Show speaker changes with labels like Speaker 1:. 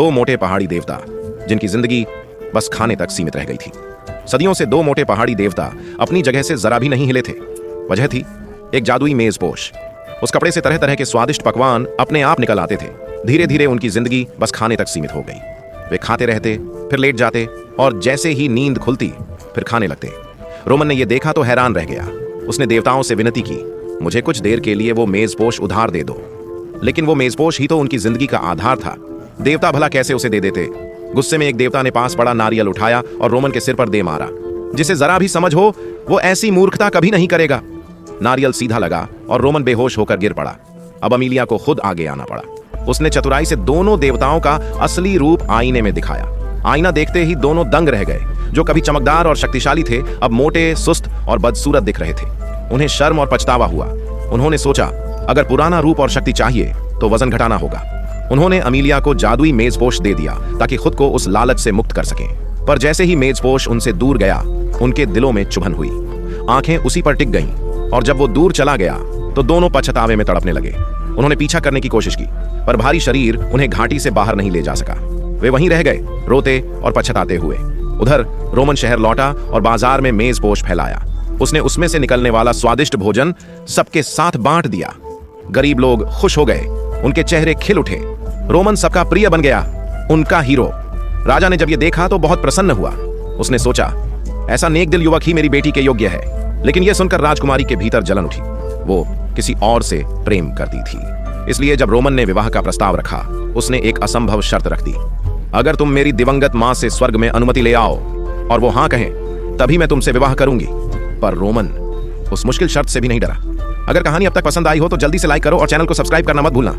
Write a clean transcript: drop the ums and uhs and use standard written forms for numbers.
Speaker 1: दो मोटे पहाड़ी देवता जिनकी जिंदगी बस खाने तक सीमित रह गई थी। सदियों से दो मोटे पहाड़ी देवता अपनी जगह से जरा भी नहीं हिले थे। वजह थी एक जादुई मेजपोश। उस कपड़े से तरह तरह के स्वादिष्ट पकवान अपने आप निकल आते थे। धीरे धीरे उनकी जिंदगी बस खाने तक सीमित हो गई। वे खाते रहते, फिर लेट जाते और जैसे ही नींद खुलती फिर खाने लगते। रोमन ने यह देखा तो हैरान रह गया। उसने देवताओं से विनती की, मुझे कुछ देर के लिए वो मेजपोश उधार दे दो। लेकिन वो मेजपोश ही तो उनकी जिंदगी का आधार था। देवता भला कैसे उसे दे देते। गुस्से में एक देवता ने पास पड़ा नारियल उठाया और रोमन के सिर पर दे मारा। जिसे जरा भी समझ हो वो ऐसी मूर्खता कभी नहीं करेगा। नारियल सीधा लगा और रोमन बेहोश होकर गिर पड़ा। अब अमीलिया को खुद आगे आना पड़ा। उसने चतुराई से दोनों देवताओं का असली रूप आईने में दिखाया। आईना देखते ही दोनों दंग रह गए। जो कभी चमकदार और शक्तिशाली थे अब मोटे, सुस्त और बदसूरत दिख रहे थे। उन्हें शर्म और पछतावा हुआ। उन्होंने सोचा, अगर पुराना रूप और शक्ति चाहिए तो वजन घटाना होगा। उन्होंने अमीलिया को जादुई मेजपोश दे दिया ताकि खुद को उस लालच से मुक्त कर सकें। पर जैसे ही मेजपोश उनसे दूर गया उनके दिलों में चुभन हुई। आंखें उसी पर टिक गईं और जब वो दूर चला गया तो दोनों पछतावे में तड़पने लगे। उन्होंने पीछा करने की कोशिश की पर भारी शरीर उन्हें घाटी से बाहर नहीं ले जा सका। वे वहीं रह गए, रोते और पछताते हुए। उधर रोमन शहर लौटा और बाजार में मेजपोश फैलाया। उसने उसमें से निकलने वाला स्वादिष्ट भोजन सबके साथ बांट दिया। गरीब लोग खुश हो गए, उनके चेहरे खिल उठे। रोमन सबका प्रिय बन गया, उनका हीरो। राजा ने जब यह देखा तो बहुत प्रसन्न हुआ। उसने सोचा, ऐसा नेक दिल युवक ही मेरी बेटी के योग्य है। लेकिन यह सुनकर राजकुमारी के भीतर जलन उठी। वो किसी और से प्रेम करती थी। इसलिए जब रोमन ने विवाह का प्रस्ताव रखा उसने एक असंभव शर्त रख दी। अगर तुम मेरी दिवंगत मां से स्वर्ग में अनुमति ले आओ और वो हां कहें तभी मैं तुमसे विवाह करूंगी। पर रोमन उस मुश्किल शर्त से भी नहीं डरा। अगर कहानी अब तक पसंद आई हो तो जल्दी से लाइक करो और चैनल को सब्सक्राइब करना मत भूलना।